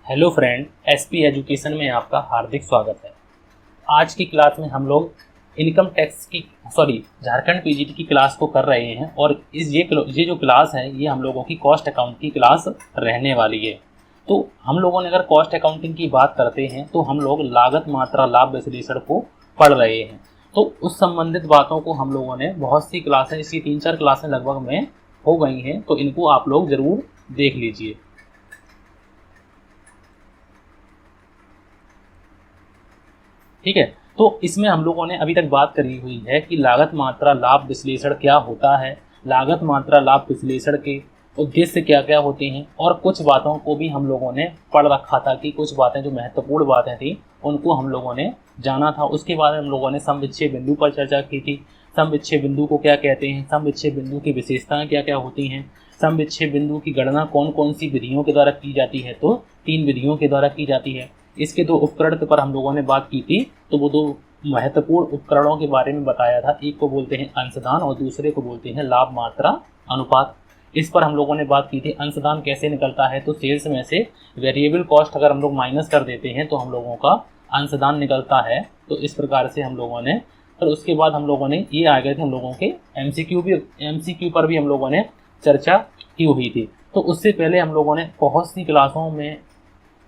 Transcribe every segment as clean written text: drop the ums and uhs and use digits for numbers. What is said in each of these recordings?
Hello friend, SP education में आपका हार्दिक स्वागत है। आज की क्लास में हम लोग इनकम टैक्स की झारखंड पीजीटी की क्लास को कर रहे हैं और ये जो क्लास है ये हम लोगों की कॉस्ट अकाउंट की क्लास रहने वाली है। तो हम लोगों ने अगर कॉस्ट अकाउंटिंग की बात करते हैं तो हम लोग लागत मात्रा लाभ विश्लेषण को पढ़ रहे हैं। तो उस संबंधित बातों को हम लोगों ने बहुत सी क्लासें, इसकी 3-4 क्लासें लगभग में हो गई हैं, तो इनको आप लोग ज़रूर देख लीजिए। ठीक है, तो इसमें हम लोगों ने अभी तक बात करी हुई है कि लागत मात्रा लाभ विश्लेषण क्या होता है, लागत मात्रा लाभ विश्लेषण के उद्देश्य क्या क्या होते हैं, और कुछ बातों को भी हम लोगों ने पढ़ रखा था कि कुछ बातें जो महत्वपूर्ण बातें थी उनको हम लोगों ने जाना था। उसके बाद हम लोगों ने सम विच्छेद बिंदु पर चर्चा की थी। सम विच्छेद बिंदु को क्या कहते हैं, सम विच्छेद बिंदु की विशेषताएं क्या क्या होती हैं, सम विच्छेद बिंदु की गणना कौन कौन सी विधियों के द्वारा की जाती है, तो 3 विधियों के द्वारा की जाती है। इसके 2 उपकरण पर हम लोगों ने बात की थी, तो वो 2 महत्वपूर्ण उपकरणों के बारे में बताया था। एक को बोलते हैं अंशदान और दूसरे को बोलते हैं लाभ मात्रा अनुपात। इस पर हम लोगों ने बात की थी। अंशदान कैसे निकलता है, तो सेल्स में से वेरिएबल कॉस्ट अगर हम लोग माइनस कर देते हैं तो हम लोगों का अंशदान निकलता है। तो इस प्रकार से हम लोगों ने, और उसके बाद हम लोगों ने ये आ गए थे हम लोगों के एमसीक्यू पर भी हम लोगों ने चर्चा की हुई थी। तो उससे पहले हम लोगों ने बहुत सी क्लासों में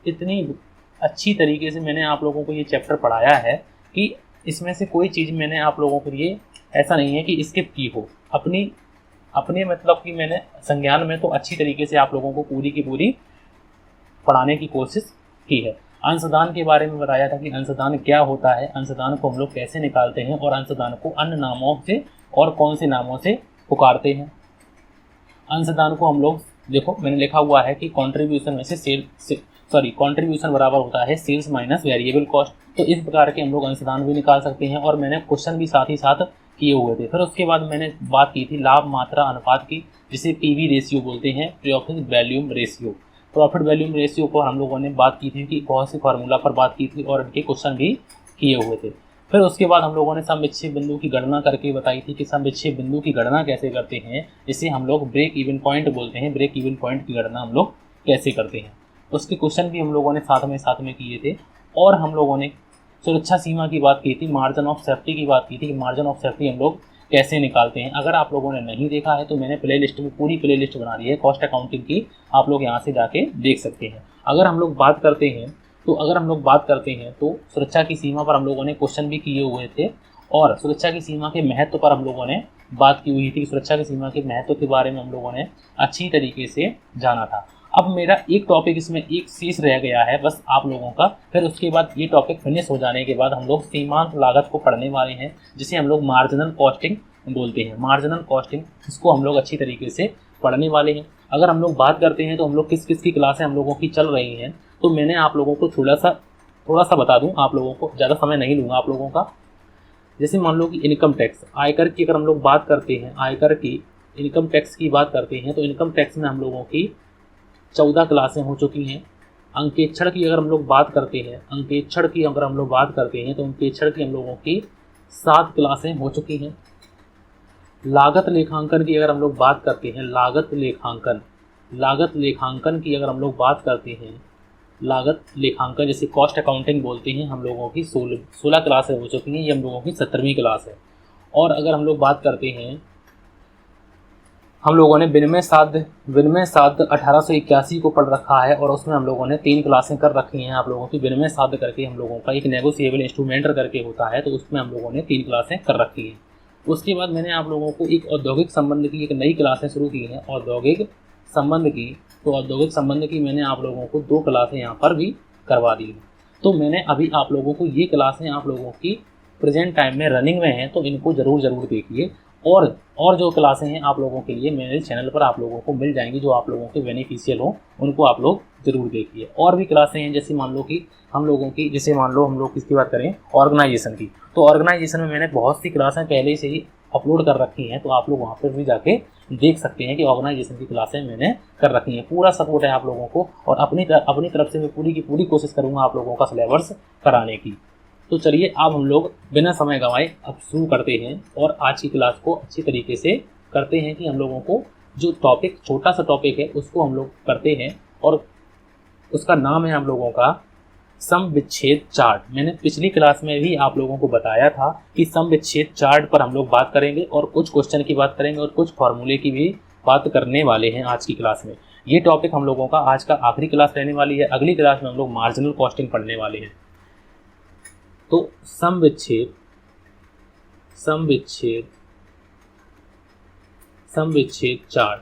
इतनी अच्छी तरीके से मैंने आप लोगों को ये चैप्टर पढ़ाया है कि इसमें से कोई चीज़ मैंने आप लोगों के लिए ऐसा नहीं है कि स्किप की हो। अपने मतलब कि मैंने संज्ञान में तो अच्छी तरीके से आप लोगों को पूरी की पूरी पढ़ाने की कोशिश की है। अंशदान के बारे में बताया था कि अंशदान क्या होता है, अंशदान को हम लोग कैसे निकालते हैं और अंशदान को अन्य नामों से और कौन से नामों से पुकारते हैं। अंशदान को हम लोग, देखो मैंने लिखा हुआ है कि कॉन्ट्रीब्यूशन में से कॉन्ट्रीब्यूशन बराबर होता है सेल्स माइनस वेरिएबल कॉस्ट। तो इस प्रकार के हम लोग अंशदान भी निकाल सकते हैं और मैंने क्वेश्चन भी साथ ही साथ किए हुए थे। फिर उसके बाद मैंने बात की थी लाभ मात्रा अनुपात की, जिसे पीवी रेशियो बोलते हैं, profit volume ratio. Profit volume ratio पर हम लोगों ने बात की थी कि बहुत से फार्मूला पर बात की थी और इनके क्वेश्चन भी किए हुए थे। फिर उसके बाद हम लोगों ने सम विच्छेद बिंदु की गणना करके बताई थी कि सम विच्छेद बिंदु की गणना कैसे करते हैं, जिसे हम लोग ब्रेक इवन पॉइंट बोलते हैं। ब्रेक इवन पॉइंट की गणना हम लोग कैसे करते हैं, उसके क्वेश्चन भी हम लोगों ने साथ में किए थे। और हम लोगों ने सुरक्षा सीमा की बात की थी, मार्जिन ऑफ सेफ्टी की बात की थी कि मार्जिन ऑफ सेफ्टी हम लोग कैसे निकालते हैं। अगर आप लोगों ने नहीं देखा है तो मैंने प्लेलिस्ट में पूरी प्लेलिस्ट बना दी है कॉस्ट अकाउंटिंग की, आप लोग यहाँ से जाके देख सकते हैं। अगर हम लोग बात करते हैं तो सुरक्षा की सीमा पर हम लोगों ने क्वेश्चन भी किए हुए थे और सुरक्षा की सीमा के महत्व पर हम लोगों ने बात की हुई थी। सुरक्षा की सीमा के महत्व के बारे में हम लोगों ने अच्छी तरीके से जाना था। अब मेरा एक टॉपिक इसमें एक शेष रह गया है बस आप लोगों का। फिर उसके बाद ये टॉपिक फिनिश हो जाने के बाद हम लोग सीमांत लागत को पढ़ने वाले हैं, जिसे हम लोग मार्जिनल कॉस्टिंग बोलते हैं। मार्जिनल कॉस्टिंग, इसको हम लोग अच्छी तरीके से पढ़ने वाले हैं। अगर हम लोग बात करते हैं तो हम लोग किस किस की क्लासें हम लोगों की चल रही हैं, तो मैंने आप लोगों को थोड़ा सा बता दूं, आप लोगों को ज़्यादा समय नहीं लूँगा आप लोगों का। जैसे मान लो कि इनकम टैक्स, आयकर की अगर हम लोग बात करते हैं, आयकर की इनकम टैक्स की बात करते हैं, तो इनकम टैक्स में हम लोगों की 14 क्लासें हो चुकी हैं। अंकेक्षण की अगर हम लोग बात करते हैं, तो अंकेक्षण की हम लोगों की 7 क्लासें हो चुकी हैं। लागत लेखांकन की अगर हम लोग बात करते हैं, लागत लेखांकन की अगर हम लोग बात करते हैं, लागत लेखांकन जैसे कॉस्ट अकाउंटिंग बोलते हैं, हम लोगों की 16 क्लासें हो चुकी हैं। ये हम लोगों की 17वीं क्लास है। और अगर हम लोग बात करते हैं, हम लोगों ने विनिमय साध्य 1881 को पढ़ रखा है और उसमें हम लोगों ने 3 क्लासें कर रखी हैं। आप लोगों की विनिमय साध्य करके हम लोगों का एक नेगोशिएबल इंस्ट्रूमेंट करके होता है, तो उसमें हम लोगों ने 3 क्लासें कर रखी हैं। उसके बाद मैंने आप लोगों को एक औद्योगिक संबंध की एक नई क्लासें शुरू की हैं, औद्योगिक संबंध की। तो औद्योगिक संबंध की मैंने आप लोगों को 2 क्लासें यहाँ पर भी करवा दी हैं। तो मैंने अभी आप लोगों को ये क्लासें आप लोगों की प्रेजेंट टाइम में रनिंग में हैं, तो इनको ज़रूर देखिए। और जो क्लासें हैं आप लोगों के लिए मेरे चैनल पर आप लोगों को मिल जाएंगी, जो आप लोगों के बेनिफिशियल हो, उनको आप लोग ज़रूर देखिए। और भी क्लासें हैं, जैसे मान लो हम लोग किसकी बात करें, ऑर्गेनाइजेशन की। तो ऑर्गेनाइजेशन में मैंने बहुत सी क्लासें पहले से ही अपलोड कर रखी हैं, तो आप लोग वहाँ पर भी जाके देख सकते हैं कि ऑर्गेनाइजेशन की क्लासें मैंने कर रखी हैं। पूरा सपोर्ट है आप लोगों को और अपनी तरफ से मैं पूरी की पूरी कोशिश करूँगा आप लोगों का सिलेबस कराने की। तो चलिए अब हम लोग बिना समय गंवाए अब शुरू करते हैं और आज की क्लास को अच्छी तरीके से करते हैं कि हम लोगों को जो टॉपिक, छोटा सा टॉपिक है, उसको हम लोग करते हैं और उसका नाम है हम लोगों का सम विच्छेद चार्ट। मैंने पिछली क्लास में भी आप लोगों को बताया था कि सम विच्छेद चार्ट पर हम लोग बात करेंगे और कुछ क्वेश्चन की बात करेंगे और कुछ फॉर्मूले की भी बात करने वाले हैं आज की क्लास में। ये टॉपिक हम लोगों का आज का आखिरी क्लास रहने वाली है। अगली क्लास में हम लोग मार्जिनल कॉस्टिंग पढ़ने वाले हैं। तो सम विच्छेद चार्ट,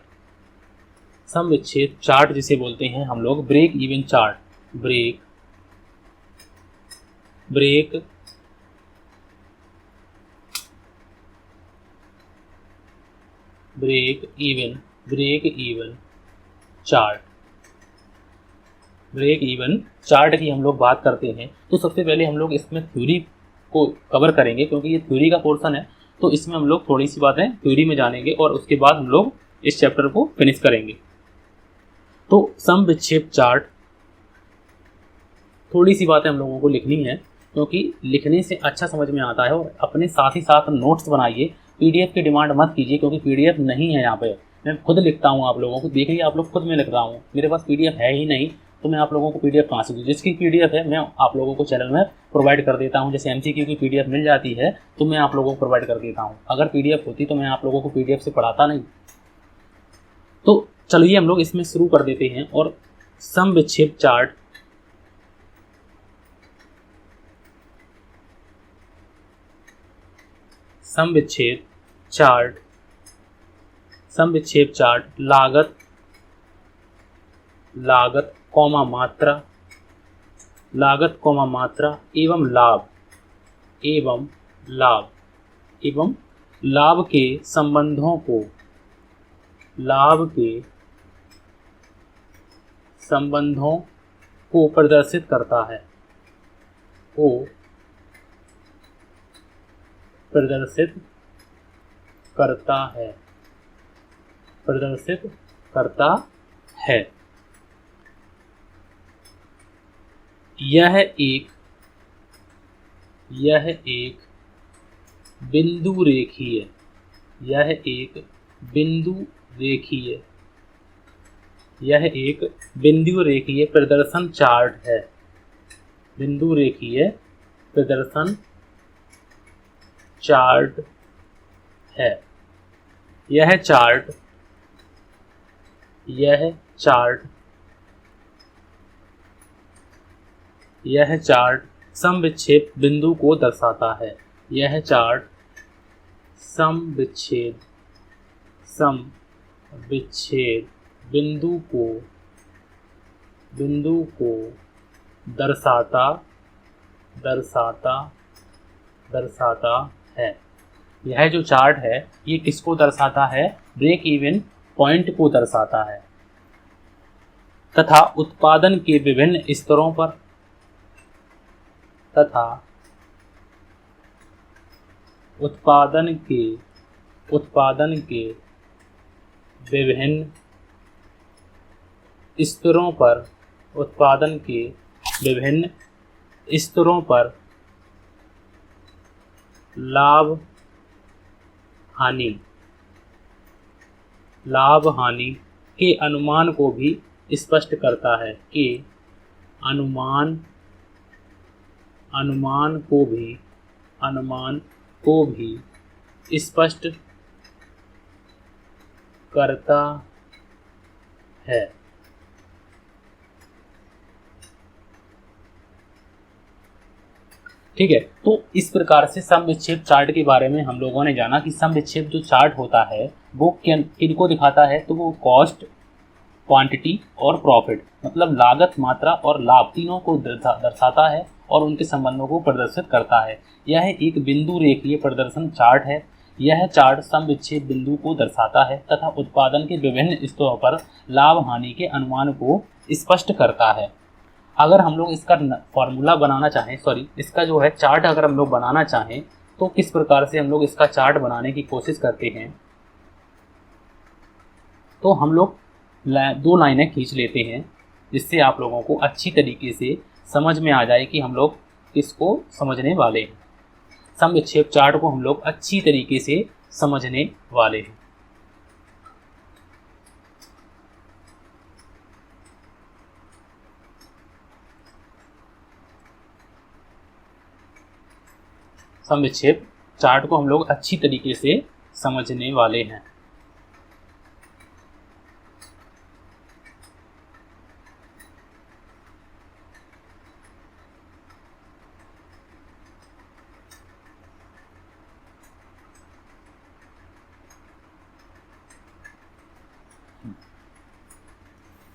सम विच्छेद चार्ट जिसे बोलते हैं हम लोग break even chart, break even chart की हम लोग बात करते हैं। तो सबसे पहले हम लोग इसमें थ्योरी को कवर करेंगे, क्योंकि ये थ्योरी का पोर्शन है। तो इसमें हम लोग थोड़ी सी बातें थ्योरी में जानेंगे और उसके बाद हम लोग इस चैप्टर को फिनिश करेंगे। तो सम विच्छेद चार्ट, थोड़ी सी बातें हम लोगों को लिखनी है, क्योंकि लिखने से अच्छा समझ में आता है। और अपने साथ ही साथ नोट्स बनाइए, पीडीएफ की डिमांड मत कीजिए, क्योंकि पीडीएफ नहीं है यहाँ पे। मैं खुद लिखता हूँ आप लोगों को, देखिए आप लोग खुद में लिख रहा हूँ, मेरे पास पीडीएफ है ही नहीं, तो मैं आप लोगों को पीडीएफ कहाँ से दूँ। जिसकी पीडीएफ है मैं आप लोगों को चैनल में प्रोवाइड कर देता हूँ। जैसे एमसीक्यू की पीडीएफ मिल जाती है तो मैं आप लोगों को प्रोवाइड कर देता हूँ। अगर पीडीएफ होती तो मैं आप लोगों को पीडीएफ से पढ़ाता नहीं। तो चलिए हम लोग इसमें शुरू कर देते हैं। और सम विच्छेद चार्ट, सम विच्छेद चार्ट लागत कौमा मात्रा एवं लाभ के संबंधों को प्रदर्शित करता है। यह एक बिंदु रेखीय प्रदर्शन चार्ट है। यह चार्ट सम विच्छेद बिंदु को दर्शाता है। सम विच्छेद बिंदु को दर्शाता है। यह जो चार्ट है ये किसको दर्शाता है? ब्रेक इवन पॉइंट को दर्शाता है तथा उत्पादन के विभिन्न स्तरों पर उत्पादन के विभिन्न स्तरों पर लाभ हानि के अनुमान को भी स्पष्ट करता है। अनुमान को भी स्पष्ट करता है। ठीक है, तो इस प्रकार से सम विच्छेद चार्ट के बारे में हम लोगों ने जाना कि सम विच्छेद जो चार्ट होता है वो किनको दिखाता है। तो वो कॉस्ट, क्वांटिटी और प्रॉफिट, मतलब लागत, मात्रा और लाभ तीनों को दर्शाता है और उनके संबंधों को प्रदर्शित करता है। यह एक बिंदु रेखीय प्रदर्शन चार्ट है। यह चार्ट सम विच्छेद बिंदु को दर्शाता है तथा उत्पादन के विभिन्न स्तरों पर लाभ हानि के अनुमान को स्पष्ट करता है। अगर हम लोग इसका फॉर्मूला बनाना चाहें, इसका जो है चार्ट अगर हम लोग बनाना चाहें तो किस प्रकार से हम लोग इसका चार्ट बनाने की कोशिश करते हैं, तो हम लोग 2 लाइनें खींच लेते हैं जिससे आप लोगों को अच्छी तरीके से समझ में आ जाए कि हम लोग किसको समझने वाले हैं। सम विच्छेद चार्ट को हम लोग अच्छी तरीके से समझने वाले हैं। सम विच्छेद चार्ट को हम लोग अच्छी तरीके से समझने वाले हैं।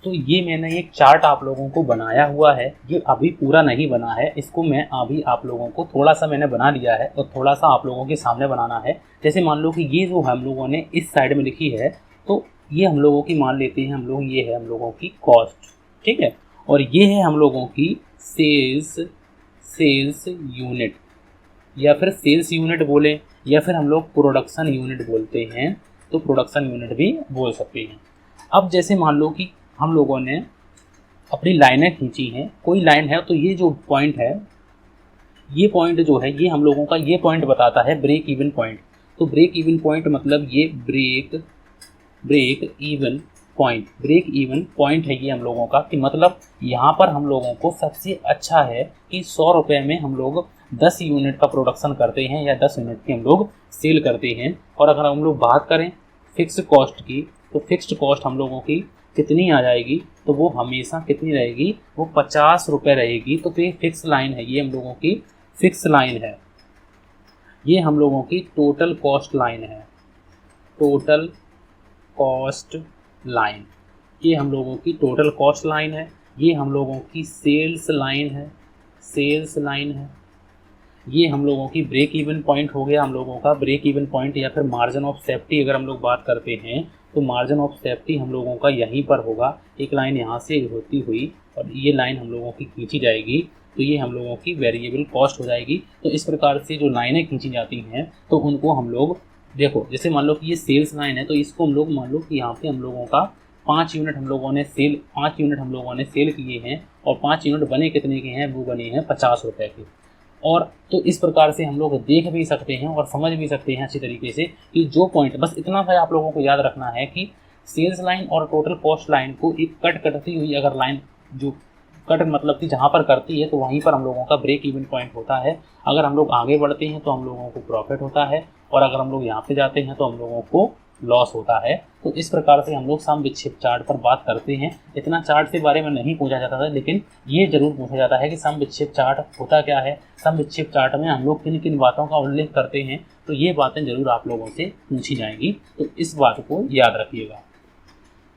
तो ये मैंने एक चार्ट आप लोगों को बनाया हुआ है, ये अभी पूरा नहीं बना है, इसको मैं अभी आप लोगों को थोड़ा सा मैंने बना लिया है और थोड़ा सा आप लोगों के सामने बनाना है। जैसे मान लो कि ये जो हम लोगों ने इस साइड में लिखी है, तो ये हम लोगों की मान लेते हैं हम लोग, ये है हम लोगों की कॉस्ट, ठीक है, और ये है हम लोगों की सेल्स यूनिट, या फिर सेल्स यूनिट बोले, या फिर हम लोग प्रोडक्शन यूनिट बोलते हैं, तो प्रोडक्शन यूनिट भी बोल सकते हैं। अब जैसे मान लो कि हम लोगों ने अपनी लाइनें खींची हैं, कोई लाइन है, तो ये जो पॉइंट है, ये पॉइंट जो है, ये हम लोगों का ये पॉइंट बताता है ब्रेक इवन पॉइंट। तो ब्रेक इवन पॉइंट मतलब ये ब्रेक इवन पॉइंट है ये हम लोगों का, कि मतलब यहाँ पर हम लोगों को सबसे अच्छा है कि 100 रुपये में हम लोग 10 यूनिट का प्रोडक्शन करते हैं या 10 यूनिट की हम लोग सेल करते हैं। और अगर हम लोग बात करें फिक्स्ड कॉस्ट की, तो फिक्स्ड कॉस्ट हम लोगों की कितनी आ जाएगी, तो वो हमेशा कितनी रहेगी, वो 50 रुपये रहेगी। तो ये फिक्स लाइन है, ये हम लोगों की फिक्स लाइन है, ये हम लोगों की टोटल कॉस्ट लाइन है, टोटल कॉस्ट लाइन, ये हम लोगों की टोटल कॉस्ट लाइन है। ये हम लोगों की सेल्स लाइन है, ये हम लोगों की ब्रेक इवन पॉइंट हो गया, हम लोगों का ब्रेक इवन पॉइंट, या फिर मार्जिन ऑफ सेफ्टी अगर हम लोग बात करते हैं, तो मार्जिन ऑफ सेफ्टी हम लोगों का यहीं पर होगा। एक लाइन यहाँ से होती हुई और ये लाइन हम लोगों की खींची जाएगी, तो ये हम लोगों की वेरिएबल कॉस्ट हो जाएगी। तो इस प्रकार से जो लाइनें खींची जाती हैं, तो उनको हम लोग देखो, जैसे मान लो कि ये सेल्स लाइन है, तो इसको हम लोग मान लो कि यहाँ पे हम लोगों का 5 यूनिट हम लोगों ने सेल किए हैं, और 5 यूनिट बने कितने के हैं, वो बने हैं 50 रुपये के। और तो इस प्रकार से हम लोग देख भी सकते हैं और समझ भी सकते हैं अच्छी तरीके से कि जो पॉइंट, बस इतना सा आप लोगों को याद रखना है कि सेल्स लाइन और टोटल कॉस्ट लाइन को एक कटती हुई अगर लाइन जो कट मतलब कि जहाँ पर करती है, तो वहीं पर हम लोगों का ब्रेक इवन पॉइंट होता है। अगर हम लोग आगे बढ़ते हैं तो हम लोगों को प्रॉफिट होता है, और अगर हम लोग यहाँ पे जाते हैं तो हम लोगों को लॉस होता है। तो इस प्रकार से हम लोग सम विच्छेद चार्ट पर बात करते हैं। इतना चार्ट के बारे में नहीं पूछा जाता था, लेकिन ये जरूर पूछा जाता है कि सम विच्छेद चार्ट होता क्या है, सम विच्छेद चार्ट में हम लोग किन किन बातों का उल्लेख करते हैं। तो ये बातें जरूर आप लोगों से पूछी जाएंगी, तो इस बात को याद रखिएगा।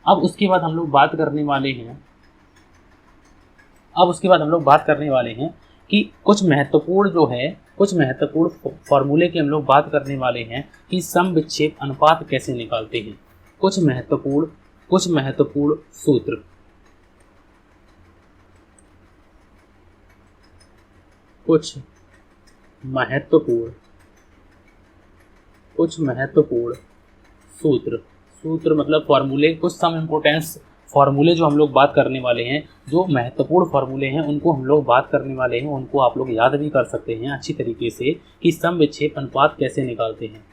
अब उसके बाद हम लोग बात करने वाले हैं कि कुछ महत्वपूर्ण फॉर्मूले की हम लोग बात करने वाले हैं कि सम विच्छेद अनुपात कैसे निकालते हैं। कुछ महत्वपूर्ण सूत्र, कुछ महत्वपूर्ण सूत्र मतलब फॉर्मूले, कुछ सम इम्पोर्टेंस फॉर्मूले जो हम लोग बात करने वाले हैं, जो महत्वपूर्ण फॉर्मूले हैं उनको हम लोग बात करने वाले हैं। उनको आप लोग याद भी कर सकते हैं अच्छी तरीके से कि सम विच्छेद अनुपात कैसे निकालते हैं।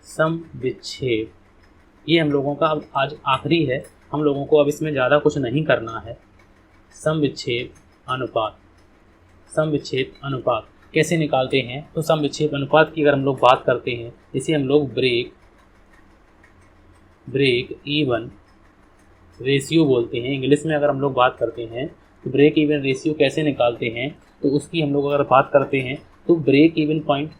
सम विच्छेद ये हम लोगों का अब आज आखिरी है, हम लोगों को अब इसमें ज़्यादा कुछ नहीं करना है। सम विच्छेद अनुपात कैसे निकालते हैं, तो सम विच्छेद अनुपात की अगर हम लोग बात करते हैं, इसे हम लोग ब्रेक इवन रेशियो बोलते हैं। इंग्लिश में अगर हम लोग बात करते हैं तो ब्रेक इवन रेशियो कैसे निकालते हैं, तो उसकी हम लोग अगर बात करते हैं तो ब्रेक इवन पॉइंट,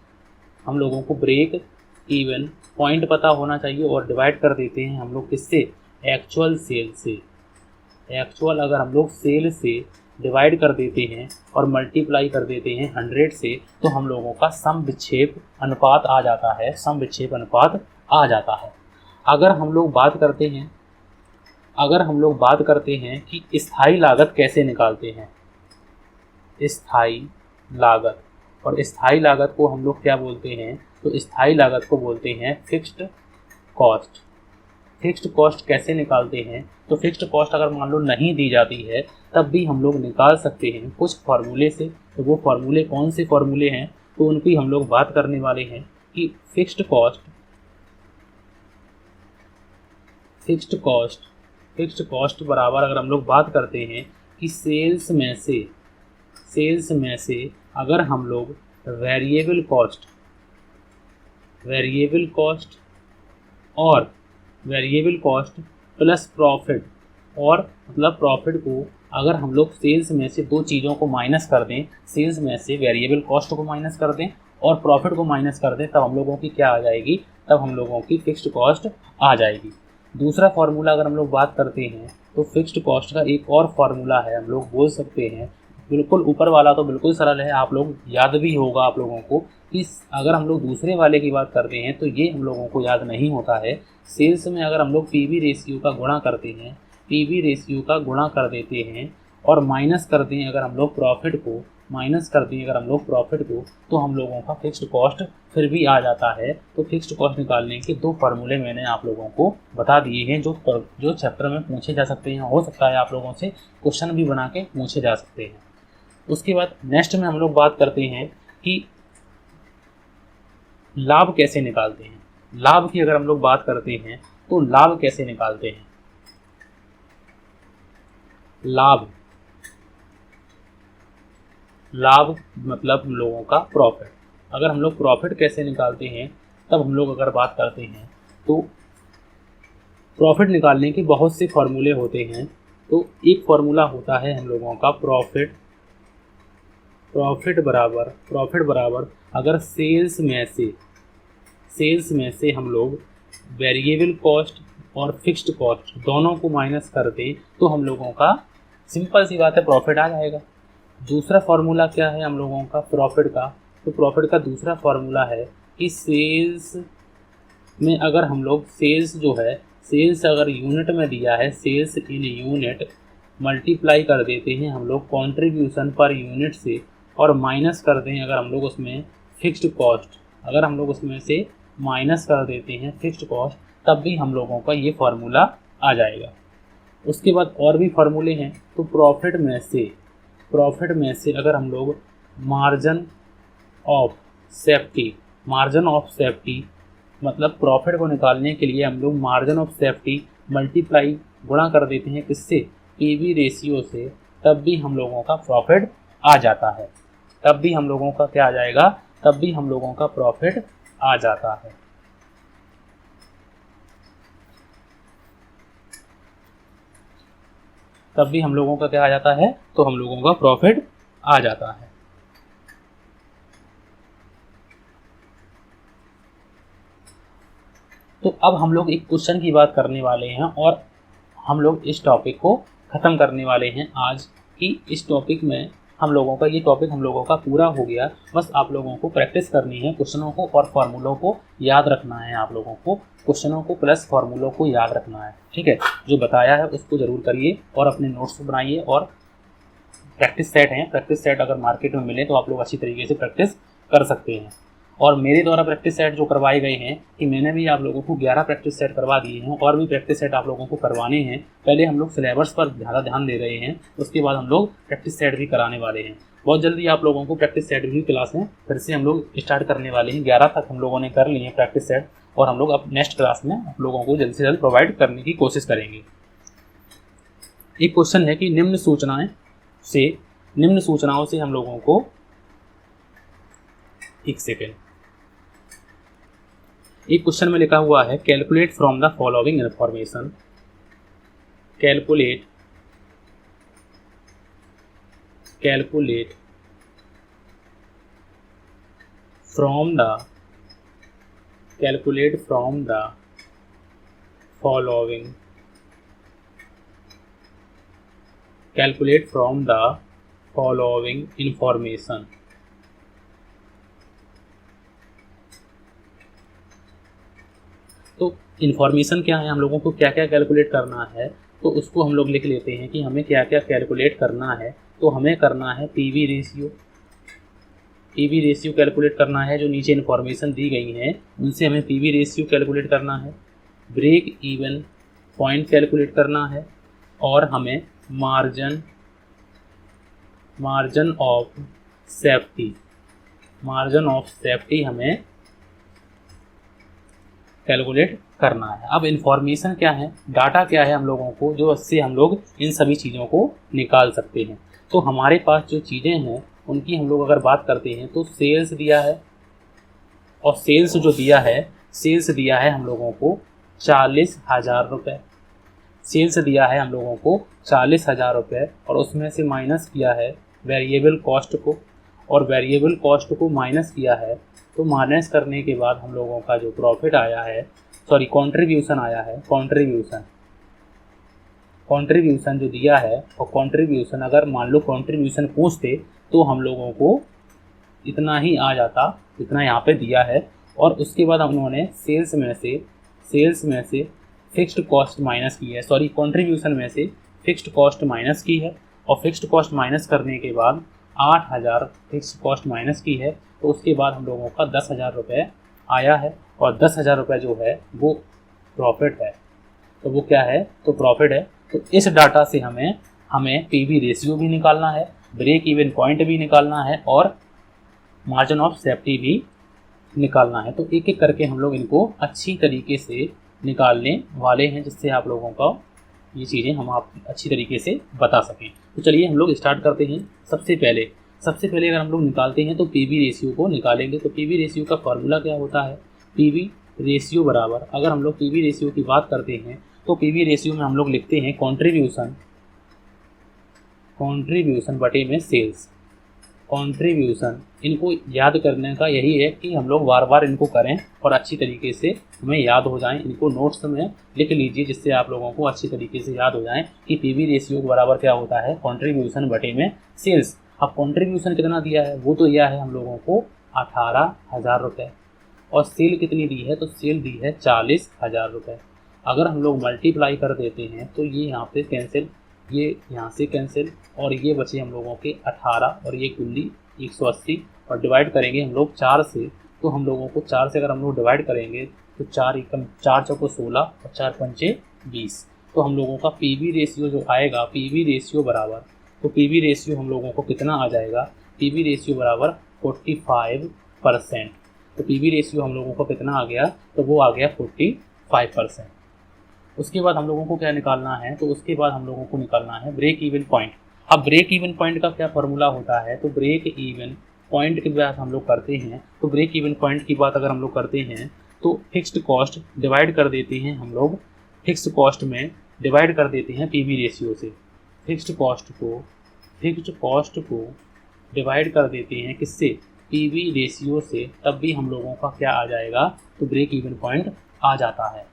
हम लोगों को ब्रेक इवन पॉइंट पता होना चाहिए, और डिवाइड कर देते हैं हम लोग किससे, एक्चुअल सेल से। एक्चुअल अगर हम लोग सेल से डिवाइड कर देते हैं और मल्टीप्लाई कर देते हैं 100 से, तो हम लोगों का सम विच्छेद अनुपात आ जाता है। अगर हम लोग बात करते हैं कि स्थायी लागत कैसे निकालते हैं, स्थायी लागत, और स्थायी लागत को हम लोग क्या बोलते हैं, तो स्थायी लागत को बोलते हैं फिक्स्ड कॉस्ट। फिक्स्ड कॉस्ट कैसे निकालते हैं, तो फिक्स्ड कॉस्ट अगर मान लो नहीं दी जाती है, तब भी हम लोग निकाल सकते हैं कुछ फार्मूले से। तो वो फार्मूले कौन से फार्मूले हैं, तो उनकी हम लोग बात करने वाले हैं कि फिक्स्ड कॉस्ट बराबर अगर हम लोग बात करते हैं कि सेल्स में से अगर हम लोग वेरिएबल कॉस्ट और वेरिएबल कॉस्ट प्लस प्रॉफिट, और मतलब प्रॉफिट को अगर हम लोग सेल्स में से दो चीज़ों को माइनस कर दें, सेल्स में से वेरिएबल कॉस्ट को माइनस कर दें और प्रॉफिट को माइनस कर दें, तब हम लोगों की क्या आ जाएगी, तब हम लोगों की फिक्स्ड कॉस्ट आ जाएगी। दूसरा फार्मूला अगर हम लोग बात करते हैं तो फिक्स्ड कॉस्ट का एक और फार्मूला है, हम लोग बोल सकते हैं, बिल्कुल ऊपर वाला तो बिल्कुल सरल है, आप लोग याद भी होगा आप लोगों को कि अगर हम लोग दूसरे वाले की बात करते हैं तो ये हम लोगों को याद नहीं होता है। सेल्स में अगर हम लोग पीवी रेशियो का गुणा करते हैं, पीवी रेशियो का गुणा कर देते हैं और माइनस कर दें अगर हम लोग प्रॉफिट को, तो हम लोगों का फिक्स्ड कॉस्ट फिर भी आ जाता है। तो फिक्स्ड कॉस्ट निकालने के दो फार्मूले मैंने आप लोगों को बता दिए हैं जो चैप्टर में पूछे जा सकते हैं, हो सकता है आप लोगों से क्वेश्चन भी बना के पूछे जा सकते हैं। उसके बाद नेक्स्ट में हम लोग बात करते हैं कि लाभ कैसे निकालते हैं। लाभ की अगर हम लोग बात करते हैं तो लाभ कैसे निकालते हैं। लाभ मतलब हम लोगों का प्रॉफिट। अगर हम लोग प्रॉफिट कैसे निकालते हैं, तब हम लोग अगर बात करते हैं तो प्रॉफिट निकालने के बहुत से फॉर्मूले होते हैं। तो एक फार्मूला होता है हम लोगों का प्रॉफिट बराबर अगर सेल्स में से हम लोग वेरिएबल कॉस्ट और फिक्स्ड कॉस्ट दोनों को माइनस कर दें तो हम लोगों का सिंपल सी बात है प्रॉफिट आ जाएगा। दूसरा फार्मूला क्या है हम लोगों का प्रॉफिट का, तो प्रॉफिट का दूसरा फार्मूला है कि सेल्स में अगर हम लोग सेल्स अगर यूनिट में दिया है, सेल्स इन यूनिट मल्टीप्लाई कर देते हैं हम लोग कंट्रीब्यूशन पर यूनिट से और माइनस कर दें अगर हम लोग उसमें फिक्स्ड कॉस्ट, अगर हम लोग उसमें से माइनस कर देते हैं फिक्स्ड कॉस्ट, तब भी हम लोगों का ये फार्मूला आ जाएगा। उसके बाद और भी फार्मूले हैं। तो प्रॉफिट में से अगर हम लोग मार्जिन ऑफ सेफ्टी मतलब प्रॉफिट को निकालने के लिए हम लोग मार्जिन ऑफ सेफ्टी मल्टीप्लाई गुणा कर देते हैं किससे, पीवी रेशियो से, तब भी हम लोगों का प्रॉफिट आ जाता है। तब भी हम लोगों का क्या आ जाएगा, तब भी हम लोगों का प्रॉफिट आ जाता है। तब भी हम लोगों का क्या आ जाता है, तो हम लोगों का प्रॉफिट आ जाता है। तो अब हम लोग एक क्वेश्चन की बात करने वाले हैं और हम लोग इस टॉपिक को ख़त्म करने वाले हैं आज की। इस टॉपिक में हम लोगों का ये टॉपिक हम लोगों का पूरा हो गया। बस आप लोगों को प्रैक्टिस करनी है, क्वेश्चनों को और फार्मूलों को याद रखना है। आप लोगों को क्वेश्चनों को प्लस फार्मूलों को याद रखना है, ठीक है। जो बताया है उसको ज़रूर करिए और अपने नोट्स बनाइए। और प्रैक्टिस सेट अगर मार्केट में मिले तो आप लोग अच्छी तरीके से प्रैक्टिस कर सकते हैं। और मेरे द्वारा प्रैक्टिस सेट जो करवाए गए हैं कि मैंने भी आप लोगों को 11 प्रैक्टिस सेट करवा दिए हैं और भी प्रैक्टिस सेट आप लोगों को करवाने हैं। पहले हम लोग सिलेबस पर ज़्यादा ध्यान दे रहे हैं, उसके बाद हम लोग प्रैक्टिस सेट भी कराने वाले हैं। बहुत जल्दी आप लोगों को प्रैक्टिस सेट भी क्लासें फिर से हम लोग स्टार्ट करने वाले हैं। 11 तक हम लोगों ने कर लिए हैं प्रैक्टिस सेट और हम लोग अब नेक्स्ट क्लास में आप लोगों को जल्द से जल्द प्रोवाइड करने की कोशिश करेंगे। एक क्वेश्चन है कि निम्न सूचनाओं से हम लोगों को, एक सेकेंड, एक क्वेश्चन में लिखा हुआ है calculate from the following information, calculate from the following information. तो इन्फॉर्मेशन क्या है, हम लोगों को क्या क्या कैलकुलेट करना है, तो उसको हम लोग लिख लेते हैं कि हमें क्या क्या कैलकुलेट करना है। तो हमें करना है पीवी रेशियो कैलकुलेट करना है। जो नीचे इन्फॉर्मेशन दी गई हैं उनसे हमें पीवी रेशियो कैलकुलेट करना है, ब्रेक इवन पॉइंट कैलकुलेट करना है और हमें मार्जिन ऑफ सेफ्टी हमें कैलकुलेट करना है। अब इन्फॉर्मेशन क्या है, डाटा क्या है हम लोगों को, जो इससे हम लोग इन सभी चीज़ों को निकाल सकते हैं। तो हमारे पास जो चीज़ें हैं उनकी हम लोग अगर बात करते हैं तो सेल्स दिया है, और सेल्स जो दिया है, सेल्स दिया है हम लोगों को 40,000 रुपये। सेल्स दिया है हम लोगों को 40,000 रुपये, और उसमें से माइनस किया है वेरिएबल कॉस्ट को, और वेरिएबल कॉस्ट को माइनस किया है। तो माइनस करने के बाद हम लोगों का जो प्रॉफिट आया है, सॉरी कंट्रीब्यूशन आया है, कंट्रीब्यूशन जो दिया है, और कंट्रीब्यूशन अगर मान लो कंट्रीब्यूशन पूछते तो हम लोगों को इतना ही आ जाता, इतना यहाँ पे दिया है। और उसके बाद उन्होंने सेल्स में से फिक्स्ड कॉस्ट माइनस की है, सॉरी कंट्रीब्यूशन में से फिक्स्ड कॉस्ट माइनस की है, और फिक्स्ड कॉस्ट माइनस करने के बाद 8,000 फिक्स्ड कॉस्ट माइनस की है। तो उसके बाद हम लोगों का 10,000 रुपये आया है, और 10,000 रुपये जो है वो प्रॉफिट है। तो वो क्या है, तो प्रॉफिट है। तो इस डाटा से हमें पीवी रेशियो भी निकालना है, ब्रेक इवन पॉइंट भी निकालना है, और मार्जिन ऑफ सेफ्टी भी निकालना है। तो एक एक करके हम लोग इनको अच्छी तरीके से निकालने वाले हैं, जिससे आप लोगों का ये चीज़ें हम आप अच्छी तरीके से बता सकें। तो चलिए हम लोग स्टार्ट करते हैं। सबसे पहले अगर हम लोग निकालते हैं तो पीवी रेशियो को निकालेंगे। तो पीवी रेशियो का फॉर्मूला क्या होता है, पीवी रेशियो बराबर, अगर हम लोग पीवी रेशियो की बात करते हैं तो पीवी रेशियो में हम लोग लिखते हैं कंट्रीब्यूशन बटे में सेल्स। कंट्रीब्यूशन, इनको याद करने का यही है कि हम लोग बार बार इनको करें और अच्छी तरीके से हमें याद हो जाएं। इनको नोट्स में लिख लीजिए, जिससे आप लोगों को अच्छी तरीके से याद हो जाएं कि पीवी रेशियो के बराबर क्या होता है, कंट्रीब्यूशन बटे में सेल्स। अब कंट्रीब्यूशन कितना दिया है, वो तो दिया है हम लोगों को 18,000 रुपये, और सेल कितनी दी है, तो सेल दी है 40,000 रुपये। अगर हम लोग मल्टीप्लाई कर देते हैं तो ये यहाँ पे कैंसिल, ये यहाँ से कैंसिल, और ये बचे हम लोगों के 18, और ये कुल्ली 180, और डिवाइड करेंगे हम लोग 4 से। तो हम लोगों को 4 से अगर हम लोग डिवाइड करेंगे तो 4 चौको 16 और 4 पंचे 20। तो हम लोगों का पीवी रेशियो जो आएगा, पीवी रेशियो बराबर, तो पीवी रेशियो हम लोगों को कितना आ जाएगा, पीवी रेशियो बराबर 45%। तो पीवी रेशियो हम लोगों को कितना आ गया, तो वो आ गया 45%। उसके बाद हम लोगों को क्या निकालना है, तो उसके बाद हम लोगों को निकालना है ब्रेक इवन पॉइंट। अब ब्रेक इवन पॉइंट का क्या फॉर्मूला होता है, तो ब्रेक इवन पॉइंट की बात हम लोग करते हैं। तो ब्रेक इवन पॉइंट की बात अगर हम लोग करते हैं तो फिक्स्ड कॉस्ट डिवाइड कर देते हैं हम लोग, फिक्स्ड कॉस्ट में डिवाइड कर देते हैं पीवी रेशियो से। फिक्स्ड कॉस्ट को डिवाइड कर देते हैं किससे, पीवी रेशियो से, तब भी हम लोगों का क्या आ जाएगा, तो ब्रेक इवन पॉइंट आ जाता है।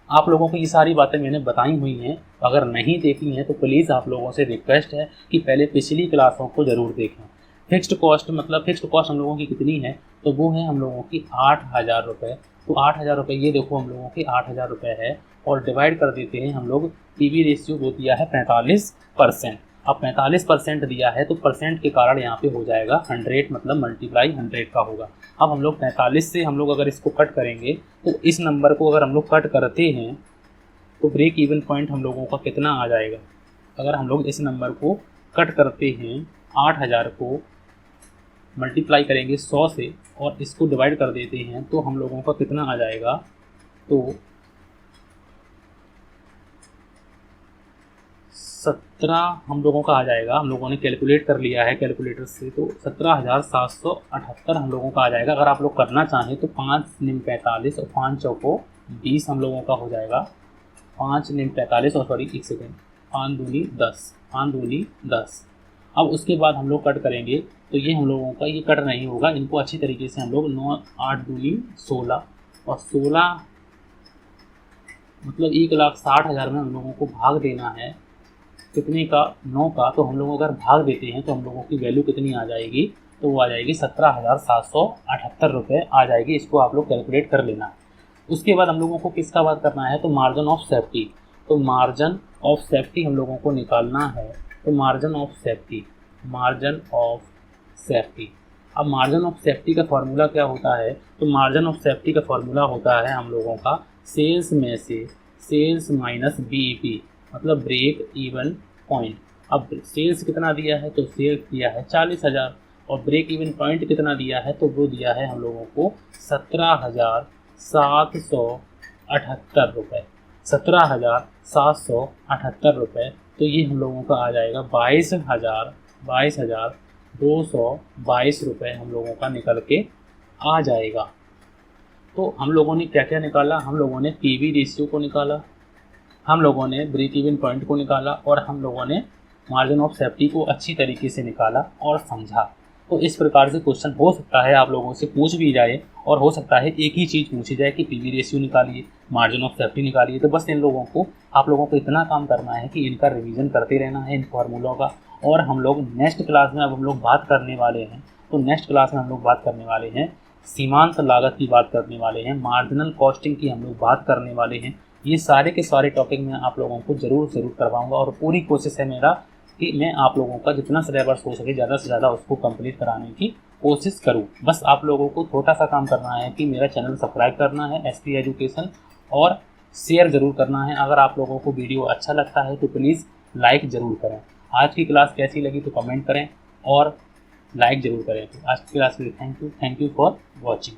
आप लोगों को ये सारी बातें मैंने बताई हुई हैं, अगर नहीं देखी हैं तो प्लीज़ आप लोगों से रिक्वेस्ट है कि पहले पिछली क्लासों को ज़रूर देखें। फिक्स्ड कॉस्ट मतलब फिक्स्ड कॉस्ट हम लोगों की कितनी है, तो वो है हम लोगों की 8,000 रुपये। तो 8,000 रुपये, ये देखो हम लोगों की 8,000 रुपये है, और डिवाइड कर देते हैं हम लोग, पीवी रेशियो वो दिया है 45%। अब 45% दिया है तो परसेंट के कारण यहाँ पे हो जाएगा 100, मतलब मल्टीप्लाई 100 का होगा। अब हम लोग 45 से हम लोग अगर इसको कट करेंगे तो इस नंबर को अगर हम लोग कट करते हैं तो ब्रेक इवन पॉइंट हम लोगों का कितना आ जाएगा। अगर हम लोग इस नंबर को कट करते हैं, 8,000 को मल्टीप्लाई करेंगे 100 से और इसको डिवाइड कर देते हैं तो हम लोगों का कितना आ जाएगा, तो 17 हम लोगों का आ जाएगा। हम लोगों ने कैलकुलेट कर लिया है कैलकुलेटर से, तो 17,778 हम लोगों का आ जाएगा। अगर आप लोग करना चाहें तो 5 निम 45 और 5 चौको 20 हम लोगों का हो जाएगा। 5 निम 45 और सॉरी 1 सेकेंड, 5 दूनी 10, 5 दूनी 10। अब उसके बाद हम लोग कट करेंगे तो ये हम लोगों का ये कट नहीं होगा, इनको अच्छी तरीके से हम लोग 9 8 दूनी 16 और 16 मतलब 1,60,000 में हम लोगों को भाग देना है कितने का, 9 का। तो हम लोग अगर भाग देते हैं तो हम लोगों की वैल्यू कितनी आ जाएगी, तो वो आ जाएगी 17,778 रुपये आ जाएगी। इसको आप लोग कैलकुलेट कर लेना। उसके बाद हम लोगों को किसका बात करना है, तो मार्जिन ऑफ सेफ्टी। तो मार्जिन ऑफ सेफ्टी हम लोगों को निकालना है। तो मार्जिन ऑफ सेफ्टी अब मार्जिन ऑफ सेफ्टी का फॉर्मूला क्या होता है, तो मार्जिन ऑफ सेफ्टी का फॉर्मूला होता है हम लोगों का सेल्स में से सेल्स माइनस बीईपी, मतलब ब्रेक इवन पॉइंट। अब सेल्स कितना दिया है, तो सेल्स दिया है 40,000 और ब्रेक इवन पॉइंट कितना दिया है, तो वो दिया है हम लोगों को 17,778 रुपये, 17,778 रुपये। तो ये हम लोगों का आ जाएगा 22,000 222 हम लोगों का निकल के आ जाएगा। तो हम लोगों ने क्या क्या निकाला, हम लोगों ने पीवी रेशियो को निकाला, हम लोगों ने ब्रेक इवन पॉइंट को निकाला, और हम लोगों ने मार्जिन ऑफ सेफ्टी को अच्छी तरीके से निकाला और समझा। तो इस प्रकार से क्वेश्चन हो सकता है आप लोगों से पूछ भी जाए, और हो सकता है एक ही चीज़ पूछी जाए कि पीवी रेशियो निकालिए, मार्जिन ऑफ सेफ्टी निकालिए। तो बस इन लोगों को, आप लोगों को इतना काम करना है कि इनका रिवीजन करते रहना है, इन फार्मूलों का। और हम लोग नेक्स्ट क्लास में, अब हम लोग बात करने वाले हैं, तो नेक्स्ट क्लास में हम लोग बात करने वाले हैं सीमांत लागत की, बात करने वाले हैं मार्जिनल कॉस्टिंग की, हम लोग बात करने वाले हैं। ये सारे के सारे टॉपिक मैं आप लोगों को ज़रूर करवाऊंगा, और पूरी कोशिश है मेरा कि मैं आप लोगों का जितना सिलेबस हो सके ज़्यादा से ज़्यादा उसको कंप्लीट कराने की कोशिश करूं। बस आप लोगों को छोटा सा काम करना है कि मेरा चैनल सब्सक्राइब करना है एसपी एजुकेशन, और शेयर ज़रूर करना है। अगर आप लोगों को वीडियो अच्छा लगता है तो प्लीज़ लाइक ज़रूर करें। आज की क्लास कैसी लगी तो कमेंट करें और लाइक ज़रूर करें। तो आज की क्लास के लिए थैंक यू फॉर वॉचिंग।